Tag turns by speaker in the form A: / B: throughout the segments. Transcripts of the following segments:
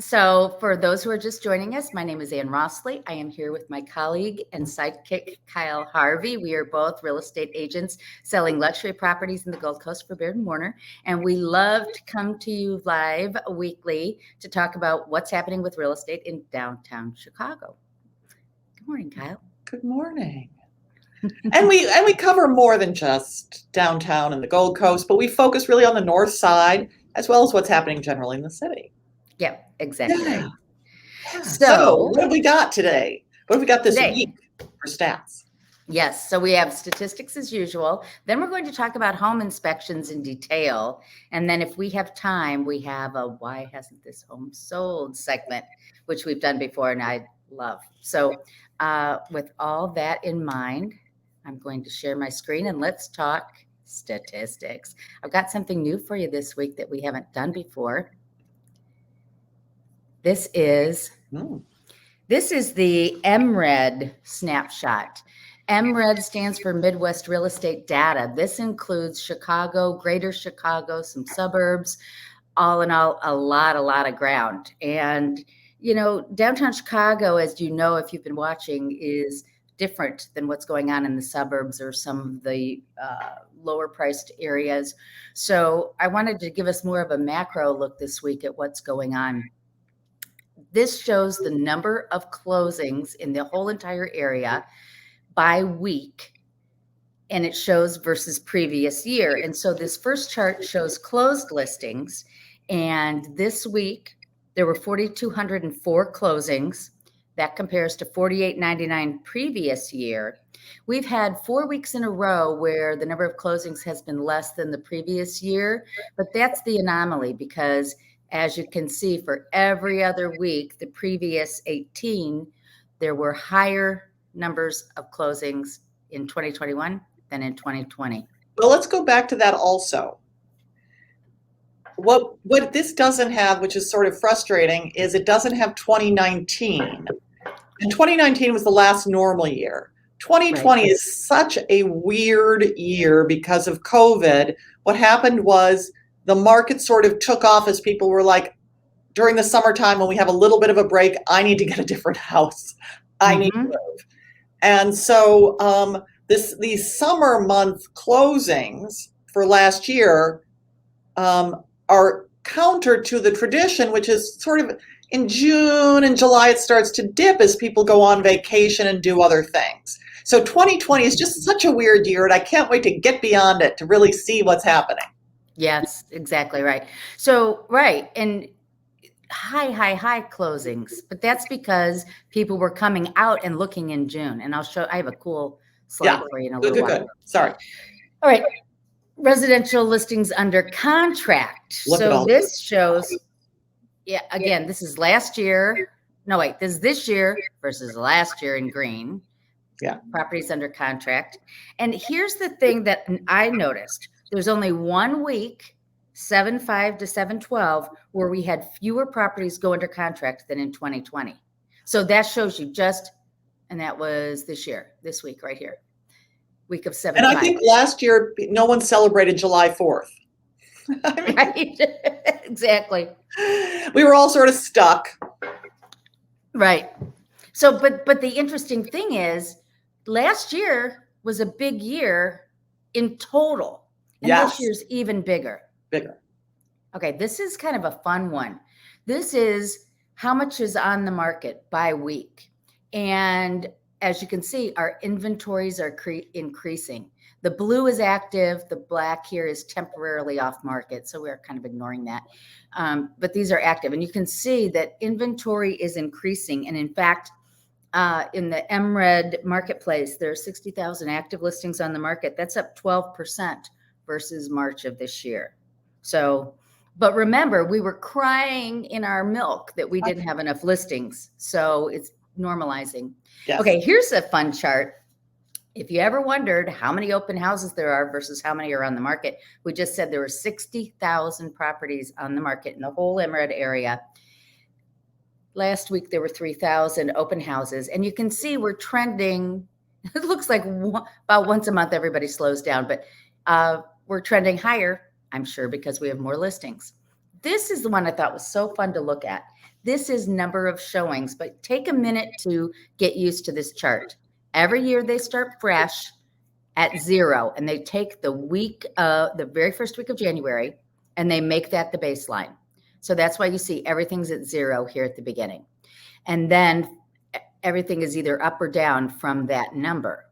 A: So for those who are just joining us, my name is Ann Rossley. I am here with my colleague and sidekick, Kyle Harvey. We are both real estate agents selling luxury properties in the Gold Coast for Baird Warner. And we love to come to you live weekly to talk about what's happening with real estate in downtown Chicago. Good morning, Kyle.
B: Good morning. And we cover more than just downtown and the Gold Coast, but we focus really on the north side as well as what's happening generally in the city.
A: Yeah, exactly.
B: Yeah. So what have we got today? What have we got this week for stats?
A: Yes, so we have statistics as usual. Then we're going to talk about home inspections in detail. And then if we have time, we have a why hasn't this home sold segment, which we've done before and I love. So with all that in mind, I'm going to share my screen and let's talk statistics. I've got something new for you this week that we haven't done before. This is the MRED snapshot. MRED stands for Midwest Real Estate Data. This includes Chicago, Greater Chicago, some suburbs, all in all, a lot of ground. And, you know, downtown Chicago, as you know, if you've been watching, is different than what's going on in the suburbs or some of the lower priced areas. So I wanted to give us more of a macro look this week at what's going on. This shows the number of closings in the whole entire area by week, and it shows versus previous year. And so this first chart shows closed listings, and this week there were 4,204 closings. That compares to 4,899 previous year. We've had 4 weeks in a row where the number of closings has been less than the previous year, but that's the anomaly because as you can see, for every other week, the previous 18, there were higher numbers of closings in 2021 than in 2020.
B: Well, let's go back to that also. What this doesn't have, which is sort of frustrating, is it doesn't have 2019. And 2019 was the last normal year. 2020 is such a weird year because of COVID. What happened was the market sort of took off as people were like, during the summertime when we have a little bit of a break, I need to get a different house. I need to move. And so these summer month closings for last year are counter to the tradition, which is sort of in June and July, it starts to dip as people go on vacation and do other things. So 2020 is just such a weird year, and I can't wait to get beyond it to really see what's happening.
A: Yes, exactly right. So, and high closings, but that's because people were coming out and looking in June. And I have a cool slide for you in a little while.
B: Good. Sorry.
A: All right. Residential listings under contract. So this shows, again, this is last year. No, wait, this is this year versus last year in green.
B: Yeah.
A: Properties under contract. And here's the thing that I noticed. There's only 1 week, 7/5 to 7/12, where we had fewer properties go under contract than in 2020. So that shows you and that was this week right here, week of 7/5.
B: And I think last year, no one celebrated July 4th.
A: Right, exactly.
B: We were all sort of stuck.
A: Right. So, but the interesting thing is, last year was a big year in total. And this year's even bigger. Okay, this is kind of a fun one. This is how much is on the market by week. And as you can see, our inventories are increasing. The blue is active. The black here is temporarily off market. So we're kind of ignoring that. But these are active. And you can see that inventory is increasing. And in fact, in the MRED marketplace, there are 60,000 active listings on the market. That's up 12% versus March of this year. So, but remember, we were crying in our milk that we didn't have enough listings. So it's normalizing. Yes. Okay, here's a fun chart. If you ever wondered how many open houses there are versus how many are on the market, we just said there were 60,000 properties on the market in the whole MRED area. Last week, there were 3,000 open houses. And you can see we're trending. It looks like about once a month, everybody slows down. But we're trending higher, I'm sure, because we have more listings. This is the one I thought was so fun to look at. this is number of showings, but take a minute to get used to this chart. Every year they start fresh at 0, and they take the very first week of January, and they make that the baseline. So that's why you see everything's at 0 here at the beginning. And then everything is either up or down from that number.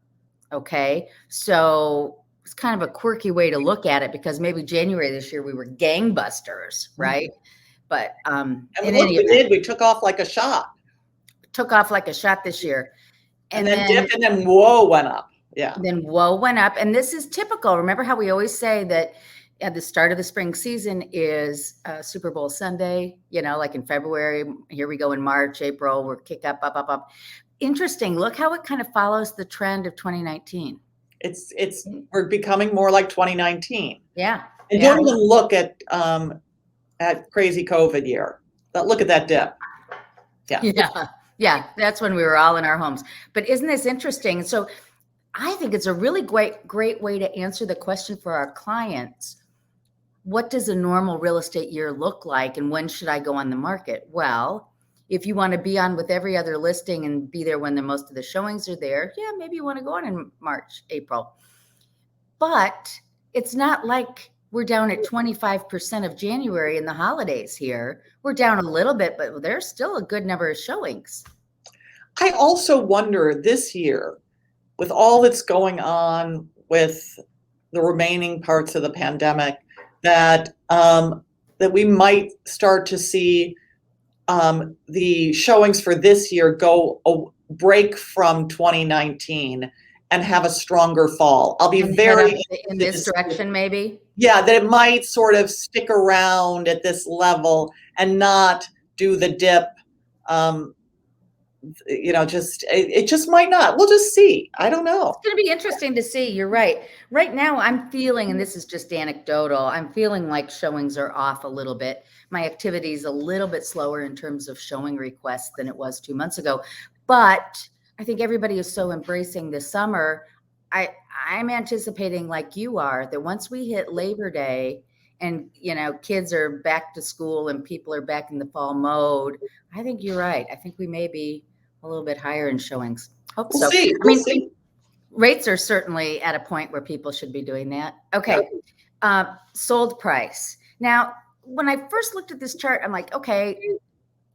A: Okay. So it's kind of a quirky way to look at it, because maybe January this year we were gangbusters, right? But
B: and look, we did. We took off like a shot.
A: Took off like a shot this year.
B: And then dipped, and then whoa went up. Yeah.
A: Then whoa went up. And this is typical. Remember how we always say that at the start of the spring season is Super Bowl Sunday, like in February. Here we go in March, April, we're kick up, up, up, up. Interesting. Look how it kind of follows the trend of 2019.
B: We're becoming more like 2019.
A: Yeah.
B: And don't even look at crazy COVID year. Look at that dip. Yeah.
A: Yeah. Yeah. That's when we were all in our homes. But isn't this interesting? So I think it's a really great way to answer the question for our clients. What does a normal real estate year look like, and when should I go on the market? Well, if you want to be on with every other listing and be there when most of the showings are there, yeah, maybe you want to go on in March, April. But it's not like we're down at 25% of January in the holidays here. We're down a little bit, but there's still a good number of showings.
B: I also wonder this year, with all that's going on with the remaining parts of the pandemic, that we might start to see the showings for this year go break from 2019 and have a stronger fall. I'll be very
A: in this direction, maybe.
B: Yeah, that it might sort of stick around at this level and not do the dip. It just might not. We'll just see. I don't know.
A: It's going to be interesting to see. You're right. Right now, I'm feeling, and this is just anecdotal, I'm feeling like showings are off a little bit. My activity is a little bit slower in terms of showing requests than it was 2 months ago. But I think everybody is so embracing the summer. I'm anticipating, like you are, that once we hit Labor Day and, kids are back to school and people are back in the fall mode, I think you're right. I think we may be a little bit higher in showings. Hope so.
B: We'll see.
A: Rates are certainly at a point where people should be doing that. Okay. Sold price. Now, when I first looked at this chart, I'm like, okay,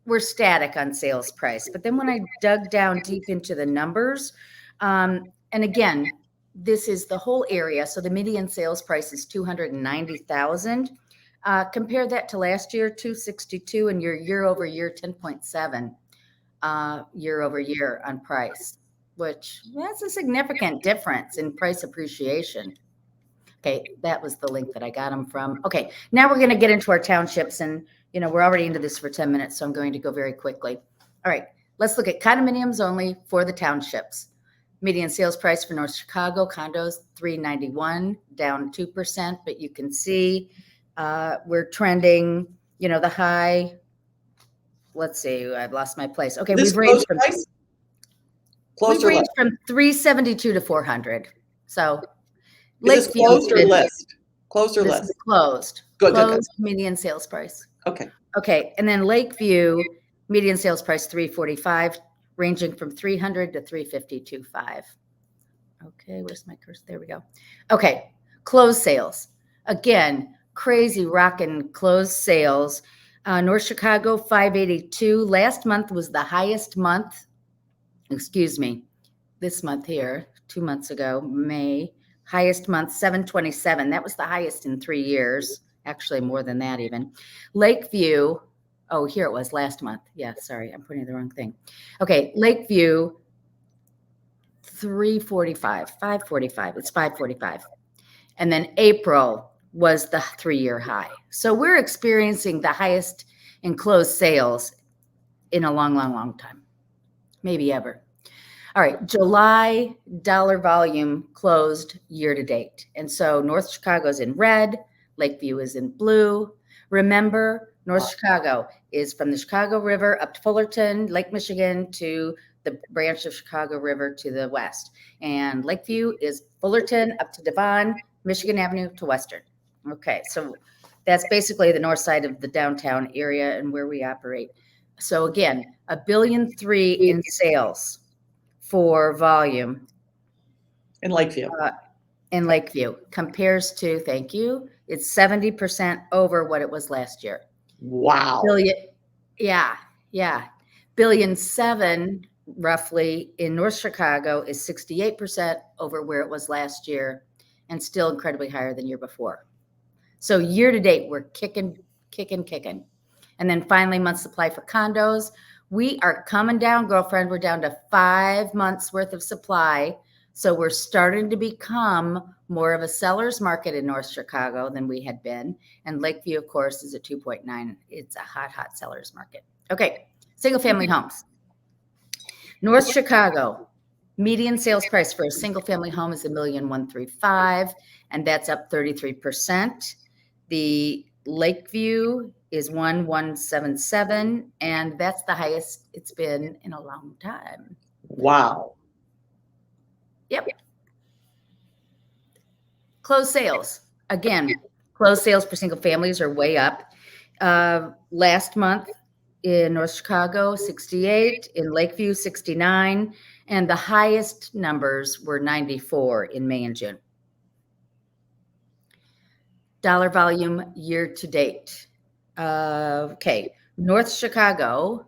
A: we're static on sales price. But then when I dug down deep into the numbers, and again, this is the whole area. So the median sales price is $290,000. Compare that to last year, $262, and your year over year, 10.7 year over year on price, which that's a significant difference in price appreciation. Okay, that was the link that I got them from. Okay, now we're going to get into our townships, and we're already into this for 10 minutes, so I'm going to go very quickly. All right, let's look at condominiums only for the townships. Median sales price for North Chicago condos, $391, down 2%, but you can see we're trending, the high. Let's see, I've lost my place. Okay, we've ranged from 372 to 400. So
B: is this closed or list? Closed or list?
A: Closed.
B: Good.
A: Median sales price.
B: Okay.
A: And then Lakeview, median sales price $345, ranging from $300 to $352.5. Okay, where's my cursor? There we go. Okay, closed sales. Again, crazy rockin' closed sales. North Chicago, 582. Last month was the highest month. Excuse me. This month here, 2 months ago, May, highest month, 727. That was the highest in 3 years. Actually, more than that even. Lakeview, oh, here it was last month. Yeah, sorry, I'm putting the wrong thing. Okay, Lakeview, 545. It's 545. And then April was the 3-year high. So we're experiencing the highest in closed sales in a long, long, long time, maybe ever. All right, July dollar volume closed year to date. And so North Chicago's in red, Lakeview is in blue. Remember, North Chicago is from the Chicago River up to Fullerton, Lake Michigan to the branch of Chicago River to the west. And Lakeview is Fullerton up to Devon, Michigan Avenue to Western. Okay, so that's basically the north side of the downtown area and where we operate. So again, $1.3 billion in sales for volume
B: in Lakeview.
A: Compares to, thank you, it's 70% over what it was last year.
B: Wow.
A: Yeah. $1.7 billion roughly in North Chicago is 68% over where it was last year and still incredibly higher than year before. So year to date, we're kicking. And then finally, month supply for condos. We are coming down, girlfriend. We're down to 5 months worth of supply. So we're starting to become more of a seller's market in North Chicago than we had been. And Lakeview, of course, is at 2.9. It's a hot seller's market. Okay, single family homes. North Chicago, median sales price for a single family home is $1,135,000, and that's up 33%. The Lakeview is 1,177, and that's the highest it's been in a long time.
B: Wow.
A: Yep. Closed sales. Again, closed sales for single families are way up. Last month in North Chicago, 68, in Lakeview, 69, and the highest numbers were 94 in May and June. Dollar volume year to date. Okay, North Chicago,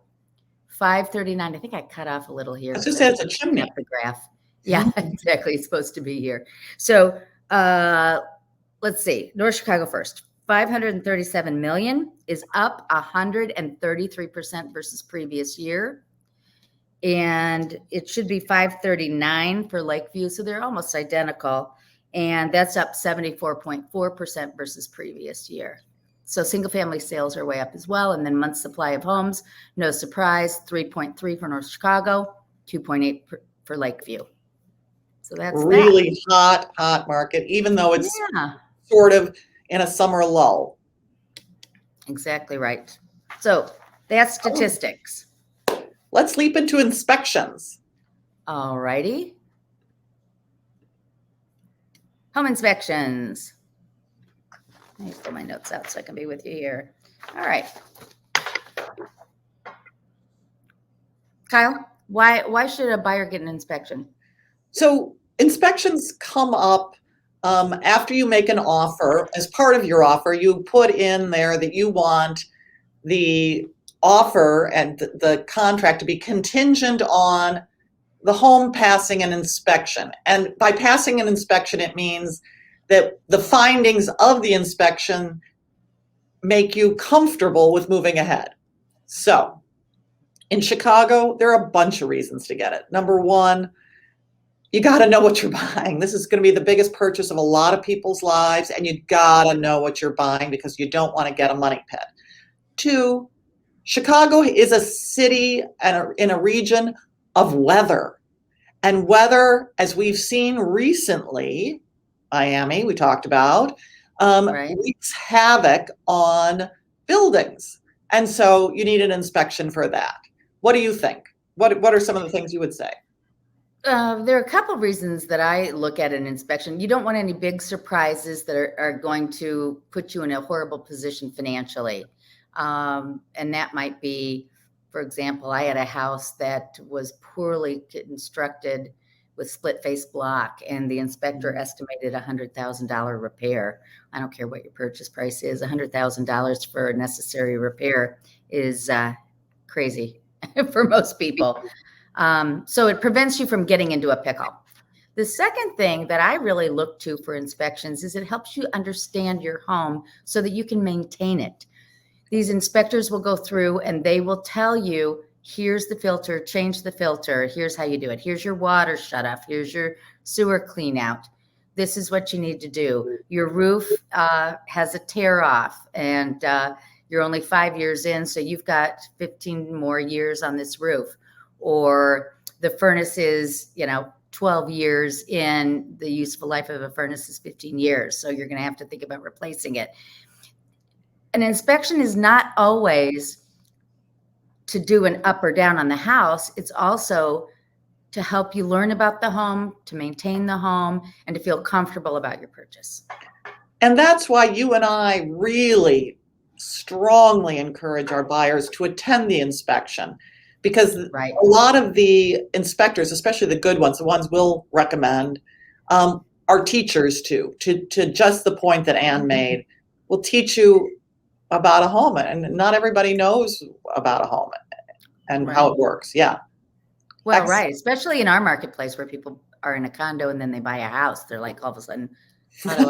A: 539. I think I cut off a little here.
B: It just says a chimney.
A: Up the graph. Yeah, exactly. It's supposed to be here. So let's see. North Chicago first. 537 million is up 133% versus previous year. And it should be 539 for Lakeview. So they're almost identical. And that's up 74.4% versus previous year. So single family sales are way up as well. And then month supply of homes, no surprise, 3.3 for North Chicago, 2.8 for Lakeview. So that's
B: really hot market, even though it's sort of in a summer lull.
A: Exactly right. So that's statistics.
B: Let's leap into inspections.
A: All righty. Home inspections. Let me pull my notes out so I can be with you here. All right. Kyle, why should a buyer get an inspection?
B: So inspections come up after you make an offer. As part of your offer, you put in there that you want the offer and the contract to be contingent on the home passing an inspection. And by passing an inspection, it means that the findings of the inspection make you comfortable with moving ahead. So in Chicago, there are a bunch of reasons to get it. Number one, you got to know what you're buying. This is going to be the biggest purchase of a lot of people's lives, and you got to know what you're buying because you don't want to get a money pit. Two, Chicago is a city and in a region of weather. And weather, as we've seen recently, Miami, we talked about, wreaks havoc on buildings. And so you need an inspection for that. What do you think? What are some of the things you would say?
A: There are a couple of reasons that I look at an inspection. You don't want any big surprises that are going to put you in a horrible position financially. And that might be, for example, I had a house that was poorly constructed with split face block, and the inspector estimated $100,000 repair. I don't care what your purchase price is. $100,000 for a necessary repair is crazy for most people. So it prevents you from getting into a pickle. The second thing that I really look to for inspections is it helps you understand your home so that you can maintain it. These inspectors will go through and they will tell you, here's the filter, change the filter, here's how you do it, here's your water shut off, here's your sewer clean out. This is what you need to do. Your roof has a tear off and you're only 5 years in, so you've got 15 more years on this roof. Or the furnace is, 12 years in, the useful life of a furnace is 15 years. So you're going to have to think about replacing it. An inspection is not always to do an up or down on the house. It's also to help you learn about the home, to maintain the home, and to feel comfortable about your purchase.
B: And that's why you and I really strongly encourage our buyers to attend the inspection, because
A: Right.
B: a lot of the inspectors, especially the good ones, the ones we'll recommend, are teachers too. To just the point that Anne made, will teach you about a home, and not everybody knows about a home and how it works. Yeah.
A: Well, right. Especially in our marketplace where people are in a condo and then they buy a house. They're like, all of a sudden, how do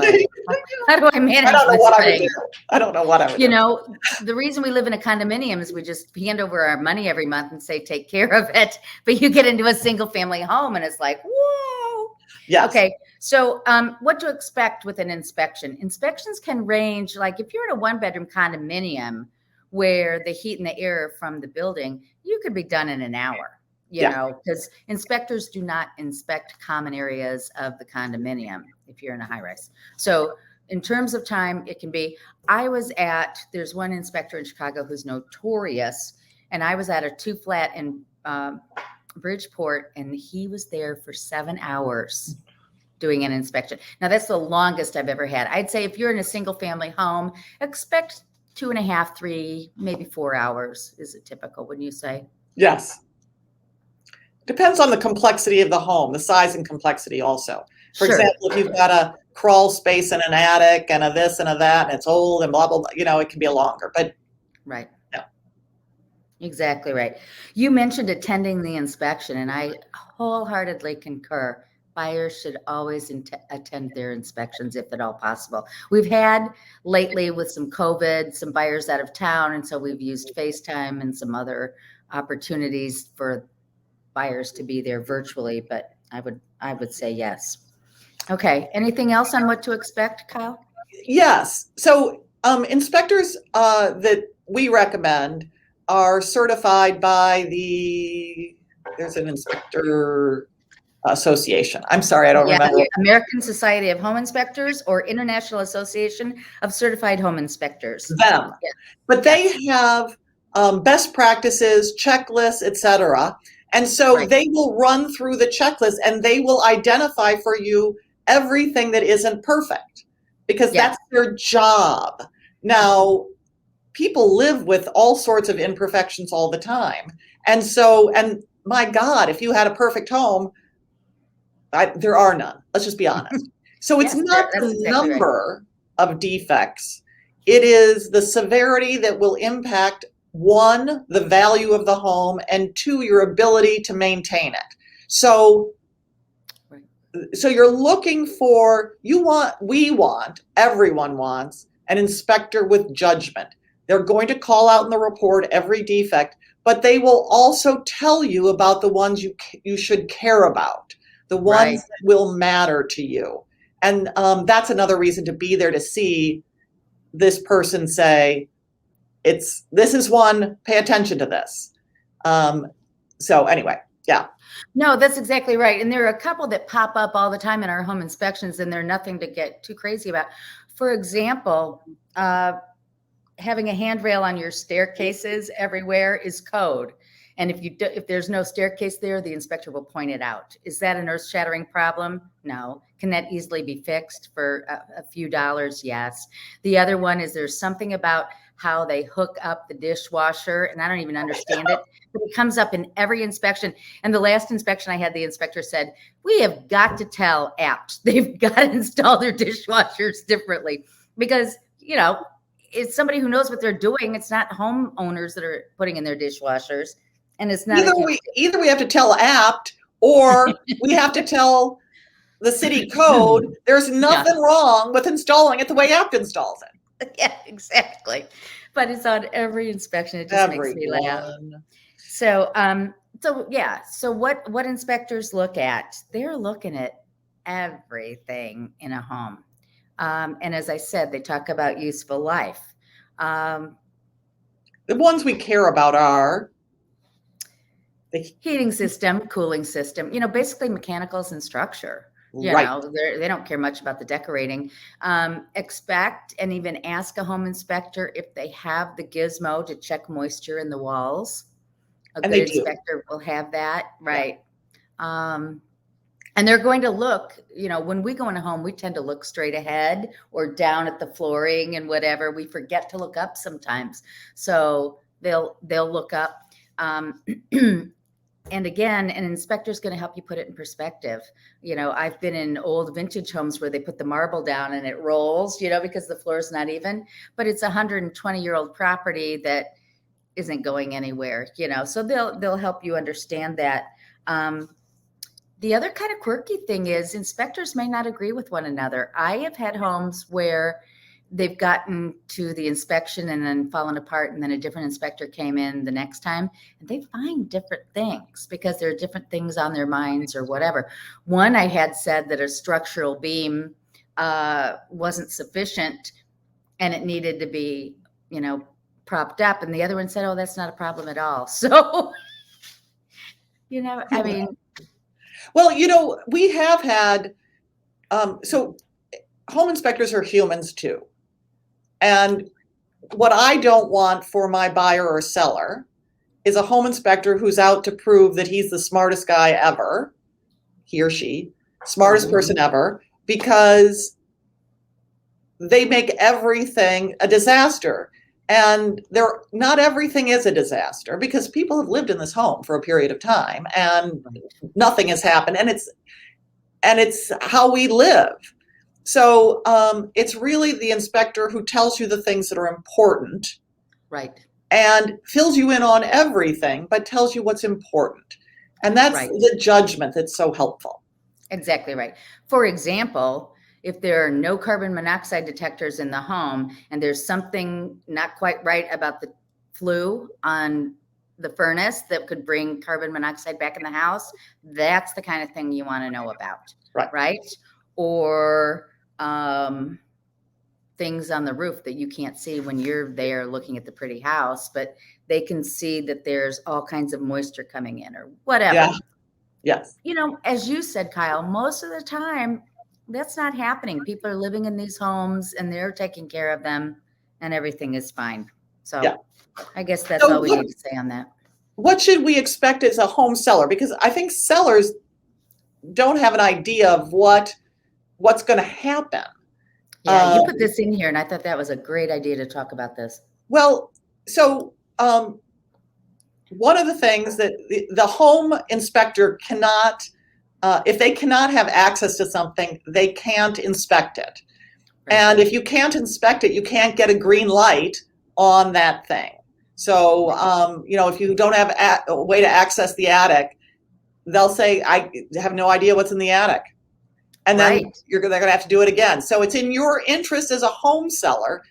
A: I manage
B: I don't know
A: this
B: what I would
A: thing?
B: do. I don't know what I would do.
A: You know, the reason we live in a condominium is we just hand over our money every month and say, take care of it. But you get into a single family home and it's like, whoa.
B: Yes.
A: Okay. So what to expect with an inspection? Inspections can range, like if you're in a 1-bedroom condominium where the heat and the air from the building, you could be done in an hour. You know, because inspectors do not inspect common areas of the condominium if you're in a high rise. So in terms of time, it can be, there's one inspector in Chicago who's notorious, and I was at a 2-flat in Bridgeport, and he was there for 7 hours doing an inspection. Now that's the longest I've ever had. I'd say if you're in a single family home, expect 2.5, 3, maybe 4 hours is it typical, wouldn't you say?
B: Yes. Depends on the complexity of the home, the size and complexity also. For example, if you've got a crawl space in an attic and a this and a that, and it's old and blah, blah, blah, it can be a longer, but.
A: Right.
B: Yeah.
A: Exactly right. You mentioned attending the inspection, and I wholeheartedly concur. Buyers should always attend their inspections if at all possible. We've had lately with some COVID, some buyers out of town, and so we've used FaceTime and some other opportunities for buyers to be there virtually, but I would say yes. Okay. Anything else on what to expect, Kyle?
B: Yes. So inspectors that we recommend are certified by there's an inspector association. I'm sorry, I don't remember.
A: American Society of Home Inspectors or International Association of Certified Home Inspectors.
B: Them. Yeah. But they have best practices, checklists, etc. And so they will run through the checklist and they will identify for you everything that isn't perfect, because that's their job. Now, people live with all sorts of imperfections all the time. And so, and my God, if you had a perfect home, there are none. Let's just be honest. So it's not the number of defects. It is the severity that will impact, 1, the value of the home, and 2, your ability to maintain it. So you're looking for, everyone wants an inspector with judgment. They're going to call out in the report every defect, but they will also tell you about the ones you should care about, the ones that will matter to you. And that's another reason to be there, to see this person say, this is one, pay attention to this. So anyway, yeah.
A: No, that's exactly right. And there are a couple that pop up all the time in our home inspections, and they're nothing to get too crazy about. For example, having a handrail on your staircases everywhere is code. And if there's no staircase there, the inspector will point it out. Is that an earth-shattering problem? No. Can that easily be fixed for a few dollars? Yes. The other one is, there's something about how they hook up the dishwasher, and I don't even understand it, but it comes up in every inspection. And the last inspection I had, the inspector said, we have got to tell Apt they've got to install their dishwashers differently, because, it's somebody who knows what they're doing. It's not homeowners that are putting in their dishwashers. And it's not
B: either we have to tell Apt, or we have to tell the city code. There's nothing wrong with installing it the way Apt installs it.
A: Yeah, exactly. But it's on every inspection. It just makes me laugh. So, so what inspectors look at? They're looking at everything in a home. And as I said, they talk about useful life.
B: The ones we care about are the
A: heating system, cooling system, basically mechanicals and structure. They don't care much about the decorating. Expect and even ask a home inspector if they have the gizmo to check moisture in the walls. A good inspector will have that, right? And they're going to look, when we go in a home, we tend to look straight ahead or down at the flooring and whatever. We forget to look up sometimes. So they'll look up. And again, an inspector is going to help you put it in perspective. I've been in old vintage homes where they put the marble down and it rolls, because the floor is not even, but it's a 120-year-old property that isn't going anywhere, so they'll help you understand that. The other kind of quirky thing is inspectors may not agree with one another. I have had homes where they've gotten to the inspection and then fallen apart, and then a different inspector came in the next time, and they find different things because there are different things on their minds or whatever. One I had said that a structural beam wasn't sufficient and it needed to be, propped up, and the other one said, oh, that's not a problem at all. So, I mean.
B: Well, we have had, so home inspectors are humans too. And what I don't want for my buyer or seller is a home inspector who's out to prove that he's the smartest guy ever, he or she, smartest person ever, because they make everything a disaster. And not everything is a disaster because people have lived in this home for a period of time and nothing has happened. And it's how we live. So it's really the inspector who tells you the things that are important.
A: Right.
B: And fills you in on everything, but tells you what's important. And that's the judgment that's so helpful.
A: Exactly right. For example, if there are no carbon monoxide detectors in the home and there's something not quite right about the flue on the furnace that could bring carbon monoxide back in the house, that's the kind of thing you want to know about. Right? Or things on the roof that you can't see when you're there looking at the pretty house, but they can see that there's all kinds of moisture coming in or whatever.
B: Yeah. Yes.
A: As you said, Kyle, most of the time that's not happening. People are living in these homes and they're taking care of them and everything is fine. So I guess that's all we need to say on that.
B: What should we expect as a home seller? Because I think sellers don't have an idea of what's going to happen.
A: Yeah, you put this in here, and I thought that was a great idea to talk about this.
B: Well, so one of the things that the home inspector cannot, if they cannot have access to something, they can't inspect it. Right. And if you can't inspect it, you can't get a green light on that thing. So, if you don't have a way to access the attic, they'll say, I have no idea what's in the attic. And then they're going to have to do it again. So it's in your interest as a home seller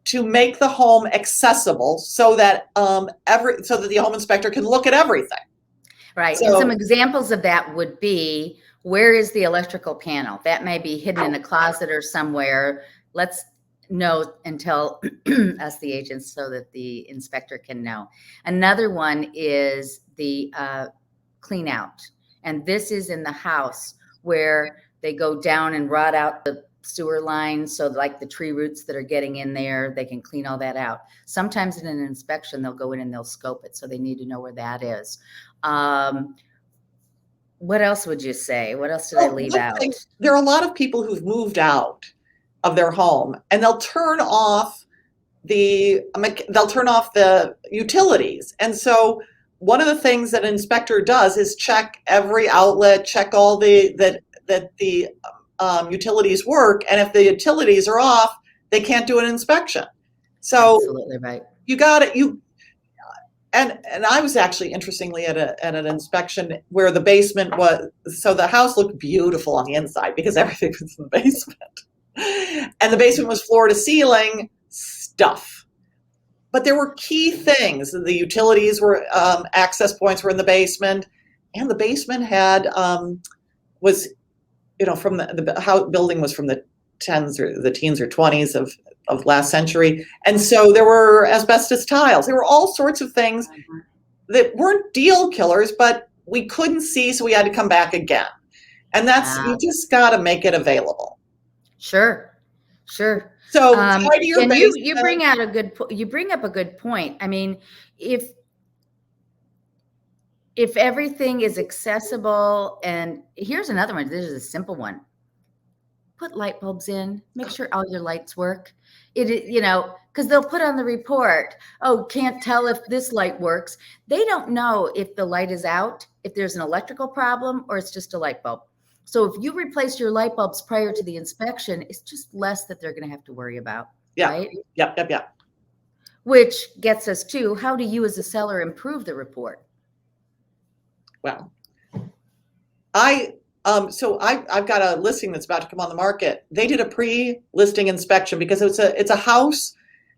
B: to make the home accessible so that the home inspector can look at everything.
A: Right. So, and some examples of that would be, where is the electrical panel? That may be hidden in a closet or somewhere. Let's know and tell us, the agents, so that the inspector can know. Another one is the clean out. And this is in the house where they go down and rot out the sewer lines. So like the tree roots that are getting in there, they can clean all that out. Sometimes in an inspection, they'll go in and they'll scope it. So they need to know where that is. What else would you say? What else did I leave out?
B: There are a lot of people who've moved out of their home and they'll turn off the utilities. And so one of the things that an inspector does is check every outlet, check all that the utilities work. And if the utilities are off, they can't do an inspection. So
A: absolutely right.
B: You got it. And I was actually, interestingly, at an inspection where the basement was, so the house looked beautiful on the inside because everything was in the basement. And the basement was floor to ceiling stuff. But there were key things. The utilities were, access points were in the basement. And the basement had, was, from the building was from the teens or 20s of last century. And so there were asbestos tiles. There were all sorts of things that weren't deal killers, but we couldn't see, so we had to come back again. And you just got to make it available.
A: Sure. So
B: tidy your
A: and
B: basement.
A: you bring up a good point. I mean, if if everything is accessible, and here's another one, this is a simple one. Put light bulbs in, make sure all your lights work. Because they'll put on the report, oh, can't tell if this light works. They don't know if the light is out, if there's an electrical problem, or it's just a light bulb. So if you replace your light bulbs prior to the inspection, it's just less that they're going to have to worry about.
B: Yeah.
A: Right?
B: Yep.
A: Which gets us to, how do you as a seller improve the report?
B: Well, I've got a listing that's about to come on the market. They did a pre-listing inspection because it's a house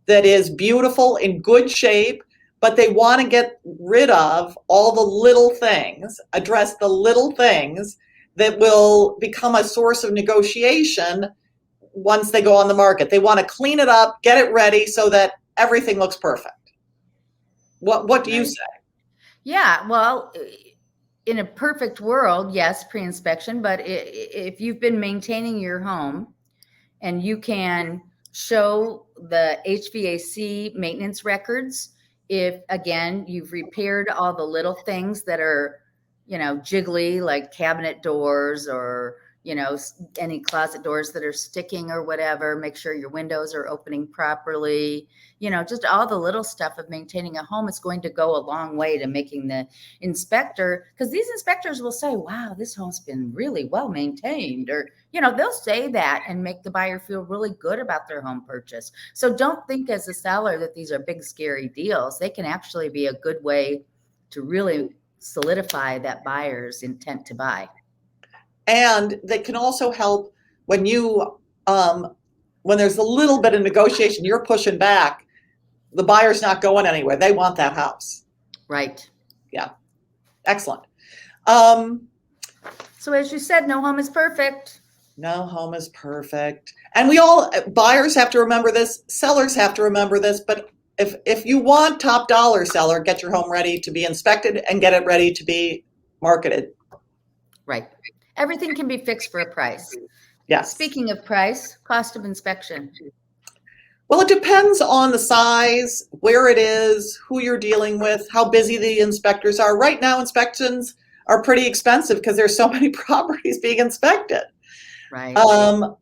B: that is beautiful, in good shape, but they want to get rid of all the little things, address the little things that will become a source of negotiation once they go on the market. They want to clean it up, get it ready so that everything looks perfect. What do you say?
A: Yeah, well, in a perfect world, yes, pre-inspection, but if you've been maintaining your home and you can show the HVAC maintenance records, if again, you've repaired all the little things that are, jiggly, like cabinet doors or, any closet doors that are sticking or whatever, make sure your windows are opening properly, just all the little stuff of maintaining a home is going to go a long way to making the inspector, because these inspectors will say, wow, this home's been really well maintained, or, they'll say that and make the buyer feel really good about their home purchase. So don't think as a seller that these are big, scary deals. They can actually be a good way to really solidify that buyer's intent to buy.
B: And they can also help when when there's a little bit of negotiation, you're pushing back, the buyer's not going anywhere. They want that house.
A: Right.
B: Yeah. Excellent.
A: So as you said, no home is perfect.
B: No home is perfect. And buyers have to remember this, sellers have to remember this, but if you want top dollar, seller, get your home ready to be inspected and get it ready to be marketed.
A: Right. Everything can be fixed for a price.
B: Yes.
A: Speaking of price, cost of inspection.
B: Well, it depends on the size, where it is, who you're dealing with, how busy the inspectors are. Right now, inspections are pretty expensive because there's so many properties being inspected.
A: Right.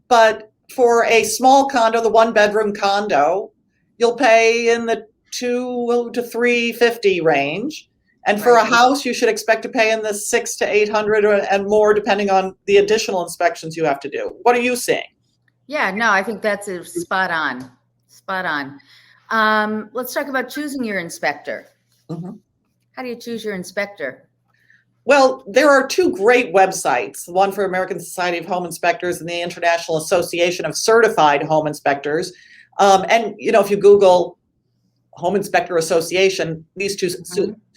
B: But for a small condo, the 1-bedroom condo, you'll pay in the $200 to $350 range. And for a house, you should expect to pay in the $600 to $800 and more, depending on the additional inspections you have to do. What are you seeing?
A: Yeah, no, I think that's spot on. Spot on. Let's talk about choosing your inspector.
B: Mm-hmm.
A: How do you choose your inspector?
B: Well, there are two great websites, one for American Society of Home Inspectors and the International Association of Certified Home Inspectors. And, if you Google Home Inspector Association, these two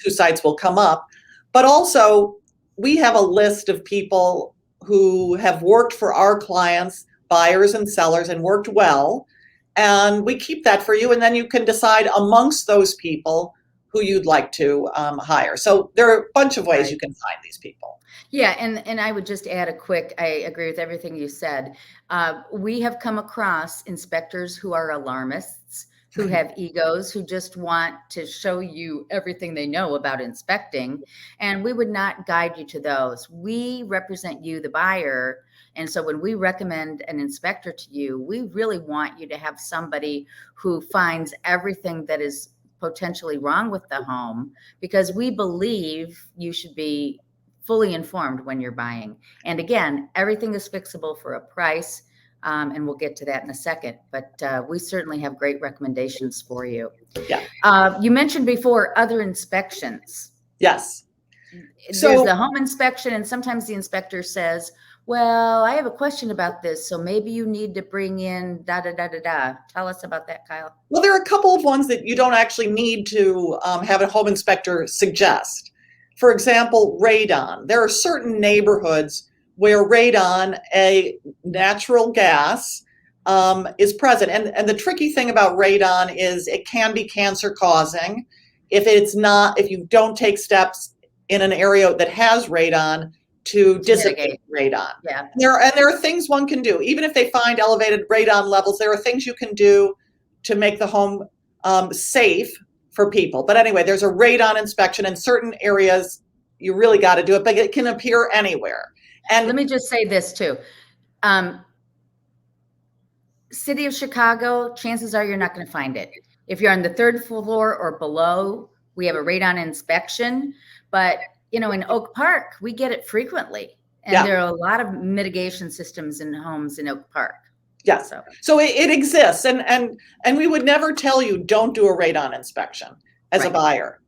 B: sites will come up. But also, we have a list of people who have worked for our clients, buyers and sellers, and worked well. And we keep that for you. And then you can decide amongst those people who you'd like to hire. So there are a bunch of ways you can find these people.
A: Yeah, and I would just add I agree with everything you said. We have come across inspectors who are alarmists, who have egos, who just want to show you everything they know about inspecting. And we would not guide you to those. We represent you, the buyer. And so when we recommend an inspector to you, we really want you to have somebody who finds everything that is potentially wrong with the home, because we believe you should be fully informed when you're buying. And again, everything is fixable for a price. And we'll get to that in a second, but we certainly have great recommendations for you.
B: Yeah.
A: You mentioned before other inspections.
B: Yes.
A: There's the home inspection, and sometimes the inspector says, well, I have a question about this, so maybe you need to bring in da da da da da. Tell us about that, Kyle.
B: Well, there are a couple of ones that you don't actually need to have a home inspector suggest. For example, radon. There are certain neighborhoods where radon, a natural gas, is present. And the tricky thing about radon is it can be cancer causing if you don't take steps in an area that has radon to dissipate radon.
A: Yeah.
B: There are things one can do. Even if they find elevated radon levels, there are things you can do to make the home safe for people. But anyway, there's a radon inspection in certain areas you really got to do it, but it can appear anywhere. And
A: let me just say this too. City of Chicago, chances are you're not going to find it. If you're on the 3rd floor or below, we have a radon inspection. But, in Oak Park, we get it frequently. And there are a lot of mitigation systems in homes in Oak Park.
B: Yeah. So it exists. And we would never tell you don't do a radon inspection as a buyer.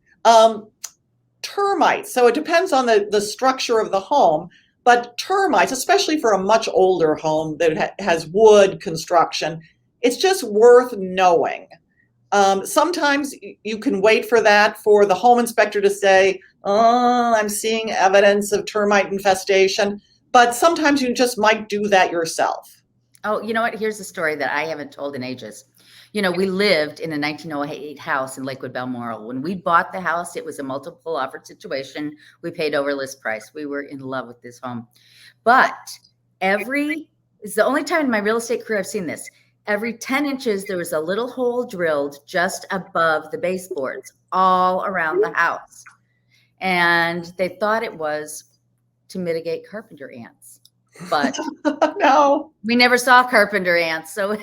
B: Termites. So it depends on the structure of the home. But termites, especially for a much older home that has wood construction, it's just worth knowing. Sometimes you can wait for the home inspector to say, oh, I'm seeing evidence of termite infestation. But sometimes you just might do that yourself.
A: Oh, you know what? Here's a story that I haven't told in ages. We lived in a 1908 house in Lakewood, Balmoral. When we bought the house, it was a multiple offer situation. We paid over list price. We were in love with this home. But it's the only time in my real estate career I've seen this. Every 10 inches, there was a little hole drilled just above the baseboards all around the house. And they thought it was to mitigate carpenter ants. But
B: no,
A: we never saw carpenter ants. So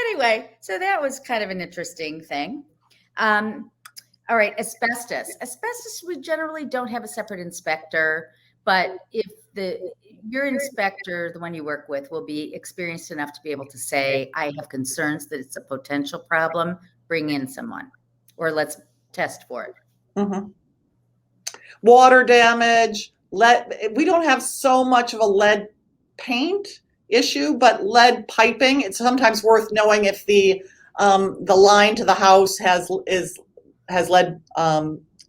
A: anyway, so that was kind of an interesting thing. All right, asbestos. Asbestos, we generally don't have a separate inspector, but if your inspector, the one you work with, will be experienced enough to be able to say, I have concerns that it's a potential problem, bring in someone, or let's test for it.
B: Mm-hmm. Water damage, lead. We don't have so much of a lead paint issue, but lead piping, it's sometimes worth knowing if the line to the house is lead,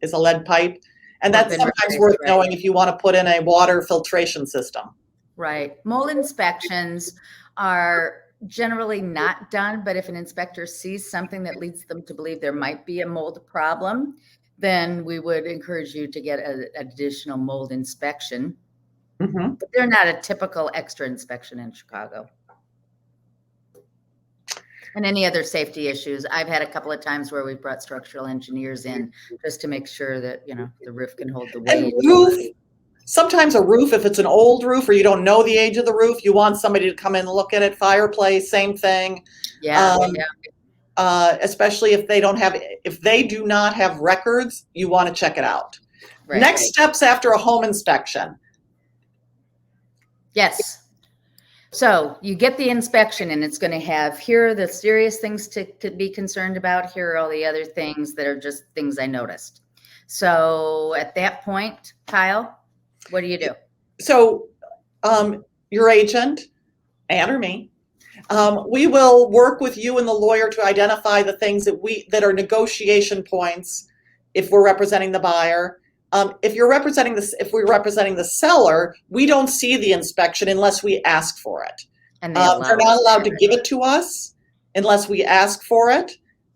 B: is a lead pipe. And that's sometimes worth knowing if you want to put in a water filtration system.
A: Right. Mold inspections are generally not done, but if an inspector sees something that leads them to believe there might be a mold problem, then we would encourage you to get an additional mold inspection.
B: Mm-hmm.
A: But they're not a typical extra inspection in Chicago. And any other safety issues, I've had a couple of times where we've brought structural engineers in just to make sure that, the roof can hold the weight.
B: And roof, sometimes a roof, if it's an old roof or you don't know the age of the roof, you want somebody to come in and look at it. Fireplace, same thing.
A: Yeah.
B: Especially if they do not have records, you want to check it out. Right. Next steps after a home inspection.
A: Yes. So you get the inspection and it's going to have, here are the serious things to be concerned about. Here are all the other things that are just things I noticed. So at that point, Kyle, what do you do?
B: So your agent, Ann or me, we will work with you and the lawyer to identify the things that are negotiation points if we're representing the buyer. If we're representing the seller, we don't see the inspection unless we ask for it. And they're not allowed to give it to us unless we ask for it.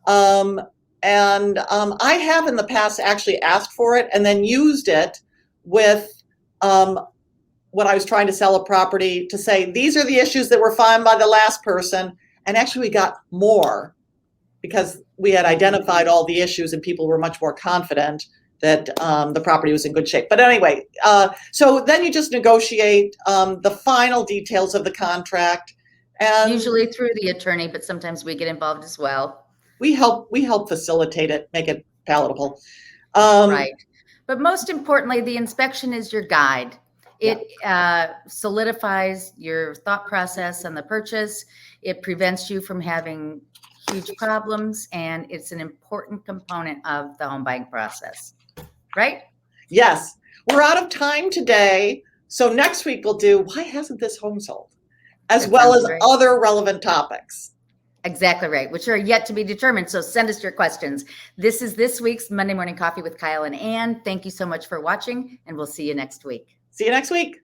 B: I have in the past actually asked for it and then used it with when I was trying to sell a property to say, these are the issues that were found by the last person. And actually we got more because we had identified all the issues and people were much more confident that the property was in good shape. But anyway, so then you just negotiate the final details of the contract. And
A: usually through the attorney, but sometimes we get involved as well.
B: We help facilitate it, make it palatable.
A: Right. But most importantly, the inspection is your guide. It solidifies your thought process on the purchase. It prevents you from having huge problems, and it's an important component of the home buying process. Right?
B: Yes. We're out of time today. So next week we'll do why hasn't this home sold? As well as other relevant topics.
A: Exactly right, which are yet to be determined. So send us your questions. This is this week's Monday Morning Coffee with Kyle and Ann. Thank you so much for watching, and we'll see you next week.
B: See you next week.